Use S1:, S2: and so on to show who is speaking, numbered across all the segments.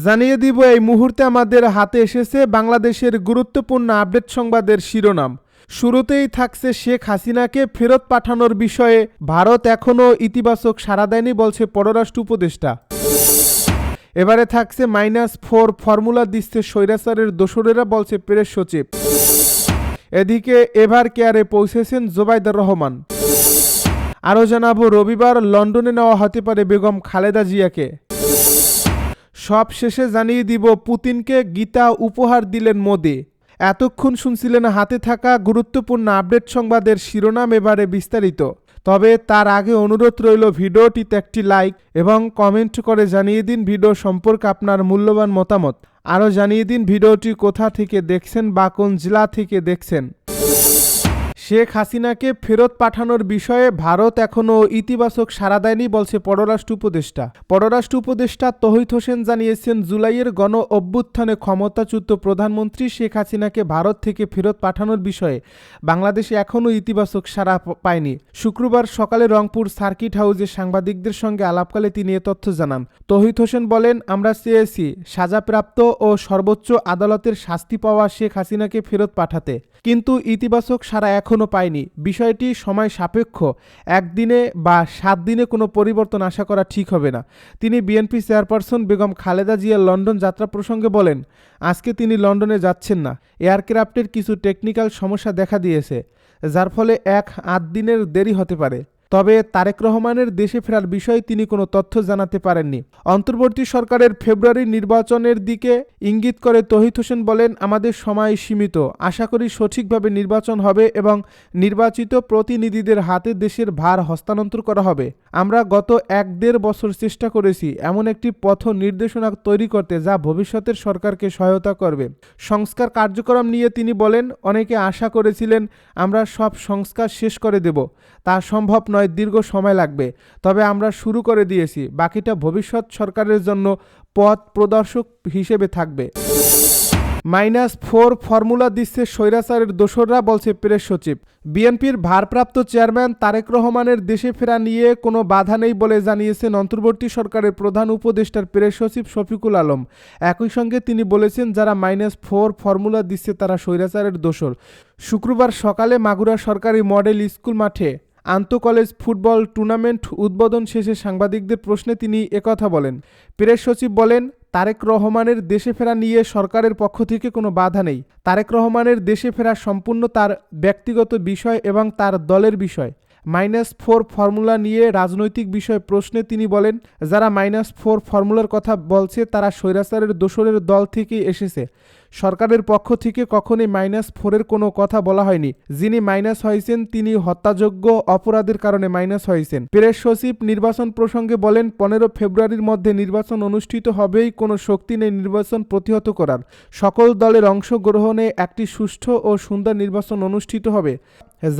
S1: জানিয়ে দিব এই মুহূর্তে আমাদের হাতে এসেছে বাংলাদেশের গুরুত্বপূর্ণ আপডেট সংবাদের শিরোনাম। শুরুতেই থাকছে শেখ হাসিনাকে ফেরত পাঠানোর বিষয়ে ভারত এখনও ইতিবাচক সাড়া দেয়নি বলছে পররাষ্ট্র উপদেষ্টা। এবারে থাকছে -4 ফর্মুলা দিচ্ছে স্বৈরাচারের দোসরেরা বলছে প্রেস সচিব। এদিকে এভার কেয়ারে পৌঁছেছেন জোবাইদার রহমান। আরও জানাবো রবিবার লন্ডনে নেওয়া হতে পারে বেগম খালেদা জিয়াকে। সব শেষে জানিয়ে দিব পুতিনকে গীতা উপহার দিলেন মোদি। এতক্ষণ শুনছিলেন হাতে থাকা গুরুত্বপূর্ণ আপডেট সংবাদের শিরোনাম, এবারে বিস্তারিত। তবে তার আগে অনুরোধ রইল ভিডিওটিতে একটি লাইক এবং কমেন্ট করে জানিয়ে দিন ভিডিও সম্পর্কে আপনার মূল্যবান মতামত। আরও জানিয়ে দিন ভিডিওটি কোথা থেকে দেখছেন বা কোন জেলা থেকে দেখছেন। শেখ হাসিনাকে ফেরত পাঠানোর বিষয়ে ভারত এখনও ইতিবাচক সাড়া দেয়নি বলছে পররাষ্ট্র উপদেষ্টা। পররাষ্ট্র উপদেষ্টা তৌহিদ হোসেন জানিয়েছেন, জুলাইয়ের গণ অভ্যুত্থানে ক্ষমতাচ্যুত প্রধানমন্ত্রী শেখ হাসিনাকে ভারত থেকে ফেরত পাঠানোর বিষয়ে বাংলাদেশে এখনও ইতিবাচক সাড়া পায়নি। শুক্রবার সকালে রংপুর সার্কিট হাউসে সাংবাদিকদের সঙ্গে আলাপকালে তিনি এ তথ্য জানান। তৌহিদ হোসেন বলেন, আমরা চেয়েছি সাজাপ্রাপ্ত ও সর্বোচ্চ আদালতের শাস্তি পাওয়া শেখ হাসিনাকে ফেরত পাঠাতে, কিন্তু ইতিবাচক সাড়া এখনও পায়নি। বিষয়টি সময় সাপেক্ষ, একদিনে বা 7 দিনে কোনো পরিবর্তন আশা করা ঠিক হবে না। তিনি বিএনপি চেয়ারপারসন বেগম খালেদা জিয়ার লন্ডন যাত্রা প্রসঙ্গে বলেন, আজকে তিনি লন্ডনে যাচ্ছেন না। এয়ারক্রাফটের কিছু টেকনিক্যাল সমস্যা দেখা দিয়েছে, যার ফলে 1-8 দিনের দেরি হতে পারে। তবে তারেক রহমানের দেশে ফেরার বিষয়ে তিনি কোনো তথ্য জানাতে পারেননি। অন্তর্বর্তী সরকারের ফেব্রুয়ারি নির্বাচনের দিকে ইঙ্গিত করে তৌহিদ হোসেন বলেন, আমাদের সময় সীমিত, আশা করি সঠিকভাবে নির্বাচন হবে এবং নির্বাচিত প্রতিনিধিদের হাতে দেশের ভার হস্তান্তর করা হবে। আমরা গত 1-1.5 বছর চেষ্টা করেছি এমন একটি পথ নির্দেশনা তৈরি করতে যা ভবিষ্যতের সরকারকে সহায়তা করবে। সংস্কার কার্যক্রম নিয়ে তিনি বলেন, অনেকে আশা করেছিলেন আমরা সব সংস্কার শেষ করে দেব, তা সম্ভব নয়, দীর্ঘ সময় লাগবে। তবে আমরা শুরু করে দিয়েছি, বাকিটা ভবিষ্যৎ সরকারের জন্য পথ প্রদর্শক হিসেবে থাকবে। -4 ফর্মুলা দিচ্ছে স্বৈরাচারের দোসররা বলছে প্রেস সচিব। বিএনপির ভারপ্রাপ্ত চেয়ারম্যান তারেক রহমানের দেশে ফেরা নিয়ে কোনো বাধা নেই বলে জানিয়েছেন অন্তর্বর্তী সরকারের প্রধান উপদেষ্টার প্রেস সচিব শফিকুল আলম। একই সঙ্গে তিনি বলেছেন, যারা -4 ফর্মুলা দিচ্ছে তারা স্বৈরাচারের দোসর। শুক্রবার সকালে মাগুরা সরকারি মডেল স্কুল মাঠে আন্তঃকলেজ ফুটবল টুর্নামেন্ট উদ্বোধন শেষে সাংবাদিকদের প্রশ্নে তিনি একথা বলেন। প্রেস সচিব বলেন, তারেক রহমানের দেশে ফেরা নিয়ে সরকারের পক্ষ থেকে কোনো বাধা নেই। তারেক রহমানের দেশে ফেরা সম্পূর্ণ তার ব্যক্তিগত বিষয় এবং তার দলের বিষয়। -4 ফর্মুলা নিয়ে রাজনৈতিক বিষয় প্রশ্নে তিনি বলেন, যারা -4 ফর্মুলার কথা বলছে তারা স্বৈরাচারের দোসরের দল থেকেই এসেছে। সরকারের পক্ষ থেকে কখনোই -4-এর কোনো কথা বলা হয়নি। যিনি মাইনাস হয়েছেন তিনি হত্যাযোগ্য অপরাধের কারণে মাইনাস হয়েছেন। প্রেস সচিব নির্বাচন প্রসঙ্গে বলেন, 15 ফেব্রুয়ারির মধ্যে নির্বাচন অনুষ্ঠিত হবেই, কোনো শক্তি নেই নির্বাচন প্রতিহত করার। সকল দলের অংশগ্রহণে একটি সুষ্ঠু ও সুন্দর নির্বাচন অনুষ্ঠিত হবে।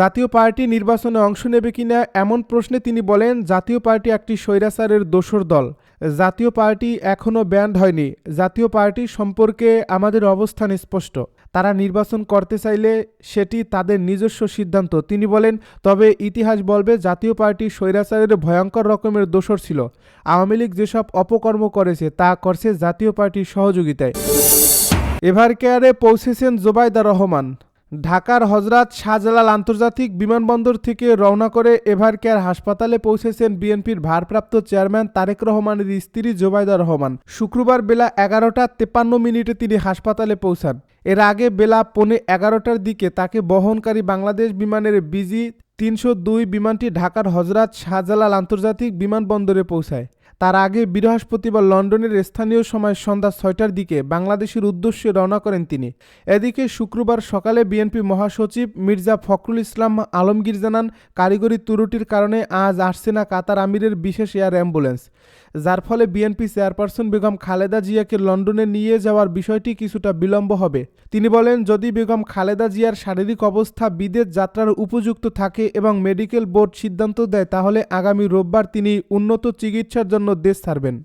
S1: জাতীয় পার্টি নির্বাচনে অংশ নেবে কিনা এমন প্রশ্নে তিনি বলেন, জাতীয় পার্টি একটি স্বৈরাচারের দোসর দল। জাতীয় পার্টি এখনও ব্যান্ড হয়নি। জাতীয় পার্টি সম্পর্কে আমাদের অবস্থান স্পষ্ট। তারা নির্বাচন করতে চাইলে সেটি তাদের নিজস্ব সিদ্ধান্ত। তিনি বলেন, তবে ইতিহাস বলবে জাতীয় পার্টি স্বৈরাচারের ভয়ঙ্কর রকমের দোসর ছিল। আওয়ামী লীগ যেসব অপকর্ম করেছে তা করছে জাতীয় পার্টির সহযোগিতায়। এভার কেয়ারে পৌঁছেছেন জোবাইদার রহমান। ঢাকার হজরত শাহজালাল আন্তর্জাতিক বিমানবন্দর থেকে রওনা করে এভার কেয়ার হাসপাতালে পৌঁছেছেন বিএনপির ভারপ্রাপ্ত চেয়ারম্যান তারেক রহমানের স্ত্রী জোবাইদা রহমান। শুক্রবার বেলা 11:53 তিনি হাসপাতালে পৌঁছান। এর আগে বেলা 11:15 দিকে তাকে বহনকারী বাংলাদেশ বিমানের BG-302 বিমানটি ঢাকার হজরত শাহজালাল আন্তর্জাতিক বিমানবন্দরে পৌঁছায়। তার আগে বৃহস্পতিবার লন্ডনের স্থানীয় সময় সন্ধ্যা 6টার দিকে বাংলাদেশের উদ্দেশ্যে রওনা করেন তিনি। এদিকে শুক্রবার সকালে বিএনপি মহাসচিব মির্জা ফখরুল ইসলাম আলমগীর জানান, কারিগরি ত্রুটির কারণে আজ আসছে না কাতার আমিরের বিশেষ এয়ার অ্যাম্বুলেন্স, যার ফলে বিএনপি চেয়ারপারসন বেগম খালেদা জিয়াকে লন্ডনে নিয়ে যাওয়ার বিষয়টি কিছুটা বিলম্ব হবে। তিনি বলেন, যদি বেগম খালেদা জিয়ার শারীরিক অবস্থা বিদেশ যাত্রার উপযুক্ত থাকে এবং মেডিকেল বোর্ড সিদ্ধান্ত দেয়, তাহলে আগামী রোববার তিনি উন্নত চিকিৎসার জন্য দেশ ছাড়বেন।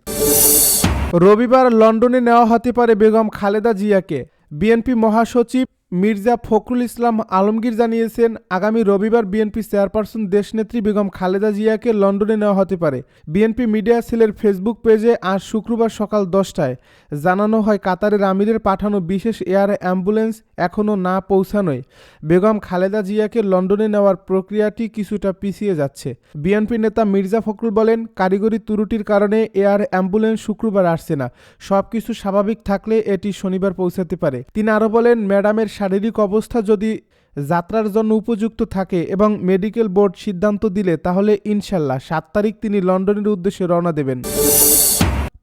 S1: রবিবার লন্ডনে নেওয়া হতে পারে বেগম খালেদা জিয়াকে। বিএনপি মহাসচিব মির্জা ফখরুল ইসলাম আলমগীর জানিয়েছেন, আগামী রবিবার বিএনপি চেয়ারপারসন দেশনেত্রী বেগম খালেদা জিয়াকে লন্ডনে নেওয়া হতে পারে। বিএনপি মিডিয়া সেলের ফেসবুক পেজে আজ শুক্রবার সকাল 10টায় জানানো হয়, কাতারের আমিরের পাঠানো বিশেষ এয়ার অ্যাম্বুলেন্স এখনও না পৌঁছানোয় বেগম খালেদা জিয়াকে লন্ডনে নেওয়ার প্রক্রিয়াটি কিছুটা পিছিয়ে যাচ্ছে। বিএনপি নেতা মির্জা ফখরুল বলেন, কারিগরি ত্রুটির কারণে এয়ার অ্যাম্বুলেন্স শুক্রবার আসছে না। সবকিছু স্বাভাবিক থাকলে এটি শনিবার পৌঁছাতে পারে। তিনি আরও বলেন, ম্যাডামের শারীরিক অবস্থা যদি যাত্রার জন্য উপযুক্ত থাকে এবং মেডিকেল বোর্ড সিদ্ধান্ত দিলে তাহলে ইনশাল্লাহ 7 তারিখ তিনি লন্ডনের উদ্দেশ্যে রওনা দেবেন।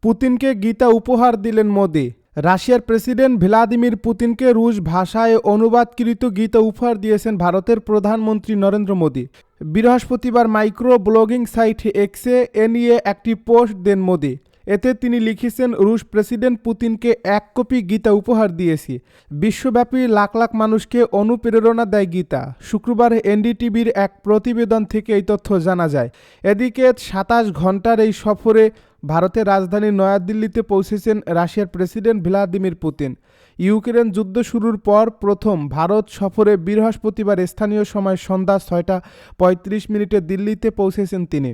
S1: পুতিনকে গীতা উপহার দিলেন মোদি। রাশিয়ার প্রেসিডেন্ট ভ্লাদিমির পুতিনকে রুশ ভাষায় অনুবাদকৃত গীতা উপহার দিয়েছেন ভারতের প্রধানমন্ত্রী নরেন্দ্র মোদি। বৃহস্পতিবার মাইক্রো ব্লগিং সাইট এক্সে এ নিয়ে একটি পোস্ট দেন মোদি। এতে তিনি লিখেছেন, রুশ প্রেসিডেন্ট পুতিনকে 1 কপি গীতা উপহার দিয়েছি। বিশ্বব্যাপী লাখ লাখ মানুষকে অনুপ্রেরণা দেয় গীতা। শুক্রবার এনডিটিভির এক প্রতিবেদন থেকে এই তথ্য জানা যায়। এদিকে 27 ঘন্টার এই সফরে ভারতের রাজধানী নয়াদিল্লিতে পৌঁছেছেন রাশিয়ার প্রেসিডেন্ট ভ্লাদিমির পুতিন। ইউক্রেন যুদ্ধ শুরুর পর প্রথম ভারত সফরে বৃহস্পতিবার স্থানীয় সময় সন্ধ্যা 6:35 দিল্লিতে পৌঁছেছেন তিনি।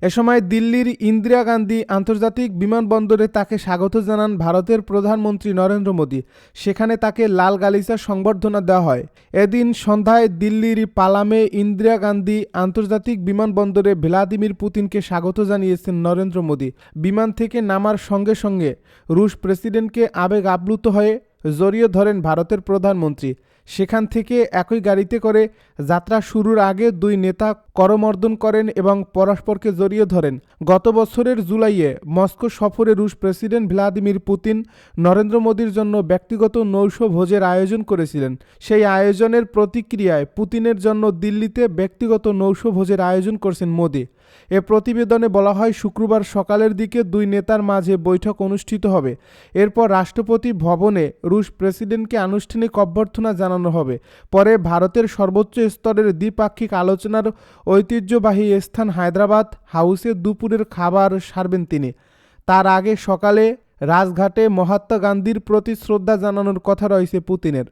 S1: এ সময় দিল্লির ইন্দিরা গান্ধী আন্তর্জাতিক বিমানবন্দরে তাকে স্বাগত জানান ভারতের প্রধানমন্ত্রী নরেন্দ্র মোদি। সেখানে তাকে লাল গালিচা সংবর্ধনা দেওয়া হয়। এদিন সন্ধ্যায় দিল্লির পালামে ইন্দিরা গান্ধী আন্তর্জাতিক বিমানবন্দরে ভ্লাদিমির পুতিনকে স্বাগত জানিয়েছেন নরেন্দ্র মোদি। বিমান থেকে নামার সঙ্গে সঙ্গে রুশ প্রেসিডেন্টকে আবেগ আপ্লুত হয়ে জড়িয়ে ধরেন ভারতের প্রধানমন্ত্রী। সেখান থেকে একই গাড়িতে করে যাত্রা শুরুর আগে দুই নেতা করমর্দন করেন এবং পরস্পরকে জড়িয়ে ধরেন। গত বছরের জুলাইয়ে মস্কো সফরে রুশ প্রেসিডেন্ট ভ্লাদিমির পুতিন নরেন্দ্র মোদির জন্য ব্যক্তিগত নৈশভোজের আয়োজন করেছিলেন। সেই আয়োজনের প্রতিক্রিয়ায় পুতিনের জন্য দিল্লিতে ব্যক্তিগত নৈশভোজের আয়োজন করছেন মোদি। এ প্রতিবেদনে বলা হয়, শুক্রবার সকালের দিকে দুই নেতার মাঝে বৈঠক অনুষ্ঠিত হবে। এরপর রাষ্ট্রপতি ভবনে রুশ প্রেসিডেন্টকে আনুষ্ঠানিক অভ্যর্থনা জানানো হবে। পরে ভারতের সর্বোচ্চ স্তরের দ্বিপাক্ষিক আলোচনার ঐতিহ্যবাহী স্থান হায়দ্রাবাদ হাউসে দুপুরের খাবার সারবেন তিনি। তার আগে সকালে রাজঘাটে মহাত্মা গান্ধীর প্রতি শ্রদ্ধা জানানোর কথা রয়েছে পুতিনের।